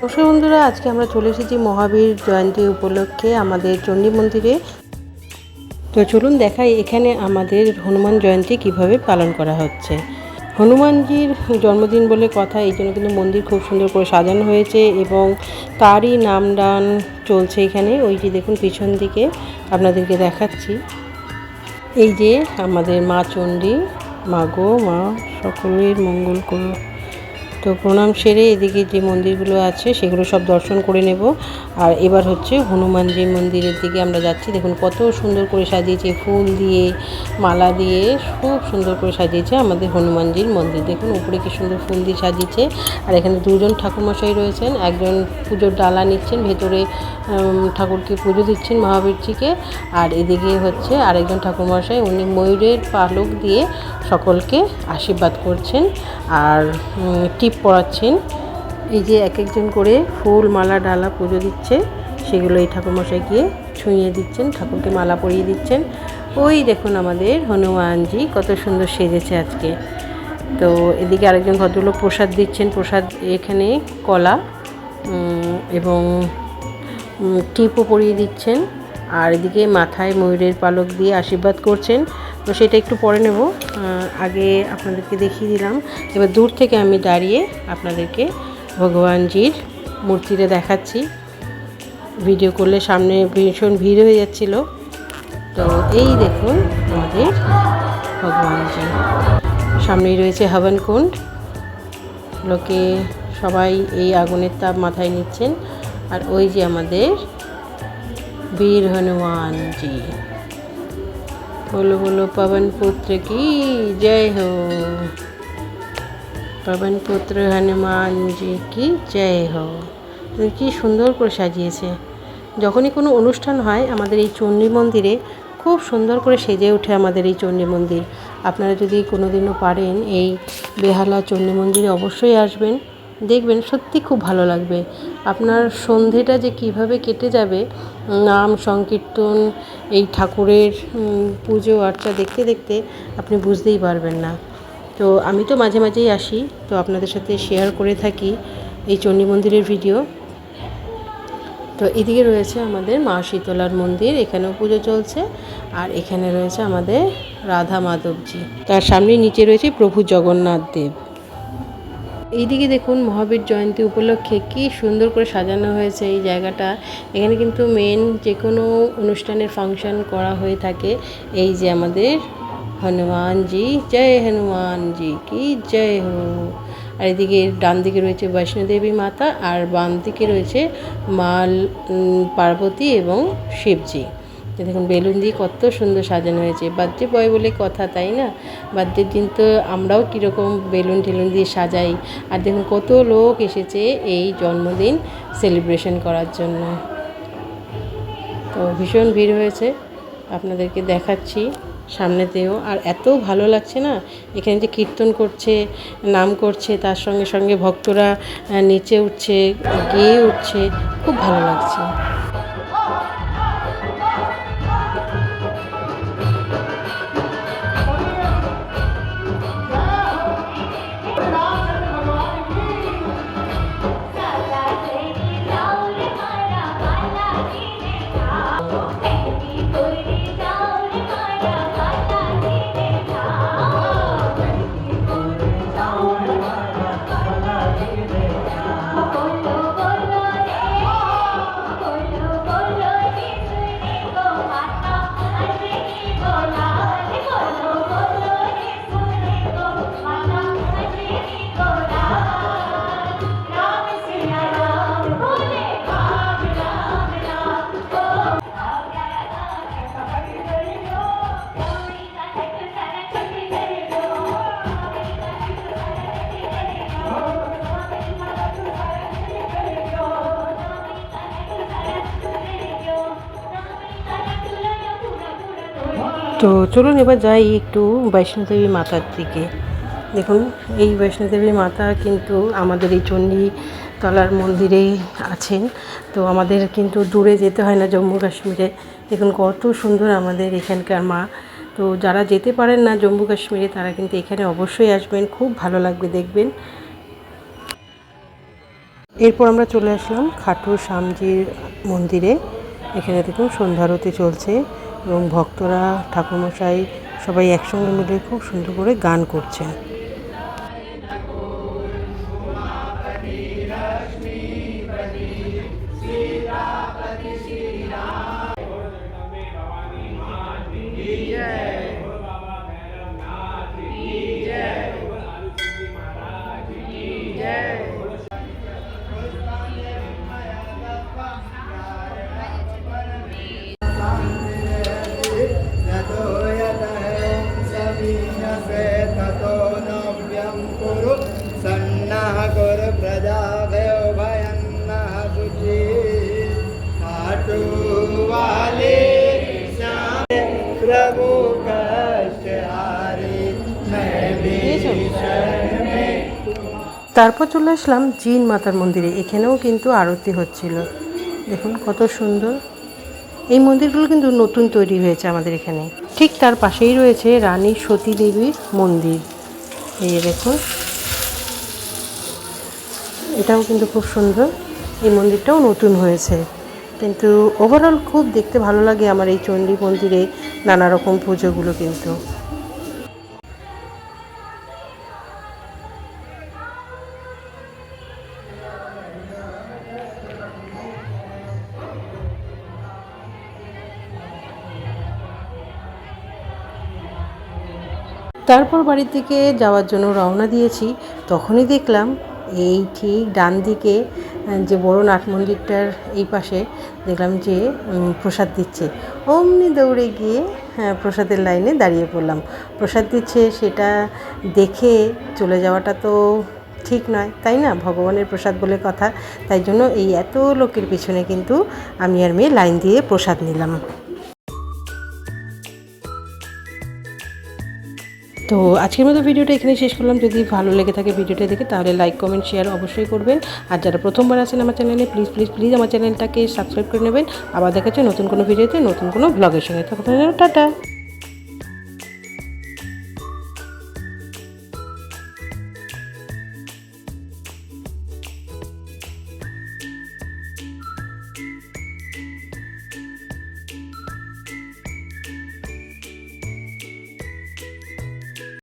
নমস্কার বন্ধুরা, আজকে আমরা চলে এসেছি মহাবীর জয়ন্তী উপলক্ষে আমাদের চণ্ডী মন্দিরে। তো চলুন দেখাই এখানে আমাদের হনুমান জয়ন্তী কিভাবে পালন করা হচ্ছে। হনুমানজির জন্মদিন বলে কথা, এই জন্য কিন্তু মন্দির খুব সুন্দর করে সাজানো হয়েছে এবং তারই নামদান চলছে এখানে। ওই যে দেখুন পিছন দিকে আপনাদেরকে দেখাচ্ছি, এই যে আমাদের মা চণ্ডী। মা গো মা, সকলের মঙ্গল করো। তো প্রণাম সেরে এদিকে যে মন্দিরগুলো আছে সেগুলো সব দর্শন করে নেব। আর এবার হচ্ছে হনুমানজির মন্দিরের দিকে আমরা যাচ্ছি। দেখুন কত সুন্দর করে সাজিয়েছে, ফুল দিয়ে মালা দিয়ে খুব সুন্দর করে সাজিয়েছে আমাদের হনুমানজির মন্দির। দেখুন উপরে কি সুন্দর ফুল দিয়ে সাজিয়েছে। আর এখানে দুজন ঠাকুরমশাই রয়েছেন, একজন পুজোর ডালা নিচ্ছেন, ভেতরে ঠাকুরকে পুজো দিচ্ছেন মহাবীরজিকে। আর এদিকে হচ্ছে আরেকজন ঠাকুরমশাই, উনি ময়ূরের পালক দিয়ে সকলকে আশীর্বাদ করছেন আর টিপ পরাচ্ছেন। এই যে এক একজন করে ফুল মালা ডালা পুজো দিচ্ছে, সেগুলো এই ঠাকুরমশাই গিয়ে ছুঁয়ে দিচ্ছেন, ঠাকুরকে মালা পরিয়ে দিচ্ছেন। ওই দেখুন আমাদের হনুমানজি কত সুন্দর সেজেছে আজকে। তো এদিকে আরেকজন ভদ্রলোক প্রসাদ দিচ্ছেন, প্রসাদ এখানে কলা এবং টিপও পরিয়ে দিচ্ছেন। আর এদিকে মাথায় ময়ূরের পালক দিয়ে আশীর্বাদ করছেন। তো সেটা একটু পরে নেব, আগে আপনাদেরকে দেখিয়ে দিলাম। এবার দূর থেকে আমি দাঁড়িয়ে আপনাদেরকে ভগবানজির মূর্তিটা দেখাচ্ছি। ভিডিও করলে সামনে ভীষণ ভিড় হয়ে যাচ্ছিল। তো এই দেখুন আমাদের ভগবানজি, সামনেই রয়েছে হবন কুণ্ড। লোকে সবাই এই আগুনের তাপ মাথায় নিচ্ছেন। আর ওই যে আমাদের বীর হনুমানজি। बोलो बोलो पवन पुत्र की जय हो, पवन पुत्र हनुमान जी की जय हो। কি সুন্দর করে সাজিয়েছে। যখনই কোনো অনুষ্ঠান হয় আমাদের এই চণ্ডী মন্দিরে খুব সুন্দর করে সেজে ওঠে আমাদের এই চণ্ডী মন্দির। আপনারা যদি কোনোদিনও পারেন এই বেহালা চণ্ডী মন্দিরে অবশ্যই আসবেন, দেখবেন সত্যি খুব ভালো লাগবে। আপনার সন্ধেটা যে কিভাবে কেটে যাবে নাম সংকীর্তন, এই ঠাকুরের পুজো আর্চা দেখতে দেখতে আপনি বুঝতেই পারবেন না। তো আমি তো মাঝে মাঝেই আসি, তো আপনাদের সাথে শেয়ার করে থাকি এই চণ্ডী মন্দিরের ভিডিও। তো এদিকে রয়েছে আমাদের মা শীতলার মন্দির, এখানেও পুজো চলছে। আর এখানে রয়েছে আমাদের রাধা মাধবজি, তার সামনে নিচে রয়েছে প্রভু জগন্নাথ দেব। এইদিকে দেখুন মহাবীর জয়ন্তী উপলক্ষে কি সুন্দর করে সাজানো হয়েছে এই জায়গাটা। এখানে কিন্তু মেন যে কোনো অনুষ্ঠানের ফাংশন করা হয়ে থাকে। এই যে আমাদের হনুমানজি, জয় হনুমানজি কি জয় হো। আর এদিকে ডান দিকে রয়েছে বৈষ্ণোদেবী মাতা, আর বাম দিকে রয়েছে মা পার্বতী এবং শিবজি। দেখুন বেলুন দিয়ে কত সুন্দর সাজানো হয়েছে। বার্থডে বয় বলে কথা, তাই না? বার্থডের দিন তো আমরাও কীরকম বেলুন টেলুন দিয়ে সাজাই। আর দেখুন কত লোক এসেছে এই জন্মদিন সেলিব্রেশন করার জন্য। তো ভীষণ ভিড় হয়েছে, আপনাদেরকে দেখাচ্ছি সামনেতেও। আর এত ভালো লাগছে না, এখানে যে কীর্তন করছে, নাম করছে, তার সঙ্গে সঙ্গে ভক্তরা নেচে উঠছে, গেয়ে উঠছে, খুব ভালো লাগছে। তো চলুন এবার যাই একটু বৈষ্ণোদেবী মাতার দিকে। দেখুন এই বৈষ্ণোদেবী মাতা কিন্তু আমাদের এই চণ্ডীতলার মন্দিরেই আছেন। তো আমাদের কিন্তু দূরে যেতে হয় না, জম্মু কাশ্মীরে। দেখুন কত সুন্দর আমাদের এখানকার মা। তো যারা যেতে পারেন না জম্মু কাশ্মীরে, তারা কিন্তু এখানে অবশ্যই আসবেন, খুব ভালো লাগবে দেখবেন। এরপর আমরা চলে আসলাম খাটু শ্যামজির মন্দিরে। এখানে দেখুন সন্ধ্যা আরতি চলছে এবং ভক্তরা, ঠাকুরমশাই সবাই একসঙ্গে মিলে খুব সুন্দর করে গান করছেন। प्रभु कष्ट हारे मैं भी शरण में। তারপর চলে আসলাম জিন মাতার মন্দিরে। এখানেও কিন্তু আরতি হচ্ছিল, দেখুন কত সুন্দর। এই মন্দিরগুলো কিন্তু নতুন তৈরি হয়েছে আমাদের এখানে। ঠিক তার পাশেই রয়েছে রানী সতী দেবীর মন্দির, এই দেখুন, এটাও কিন্তু খুব সুন্দর। এই মন্দিরটাও নতুন হয়েছে, কিন্তু ওভারঅল খুব দেখতে ভালো লাগে আমার এই চণ্ডী মন্দিরে নানা রকম পুজোগুলো কিন্তু। তারপর বাড়ির দিকে যাওয়ার জন্য রওনা দিয়েছি, তখনই দেখলাম এই ঠিক ডান দিকে যে বড় নাট মন্দিরটার এই পাশে দেখলাম যে প্রসাদ দিচ্ছে। অমনি দৌড়ে গিয়ে প্রসাদের লাইনে দাঁড়িয়ে পড়লাম। প্রসাদ দিচ্ছে সেটা দেখে চলে যাওয়াটা তো ঠিক নয়, তাই না? ভগবানের প্রসাদ বলে কথা। তাই জন্য এই এত লোকের পিছনে কিন্তু আমি আর মেয়ে লাইন দিয়ে প্রসাদ নিলাম। তো আজকের মতো ভিডিওটা এখানে শেষ করলাম। যদি ভালো লেগে থাকে ভিডিওটা দেখে তাহলে লাইক, কমেন্ট, শেয়ার অবশ্যই করবেন। আর যারা প্রথমবার আছেন আমার চ্যানেলে, প্লিজ প্লিজ প্লিজ আমার চ্যানেলটাকে সাবস্ক্রাইব করে নেবেন। আবার দেখা হচ্ছে নতুন কোনো ভিডিওতে, নতুন কোনো ব্লগের সঙ্গে। তখন টাটা।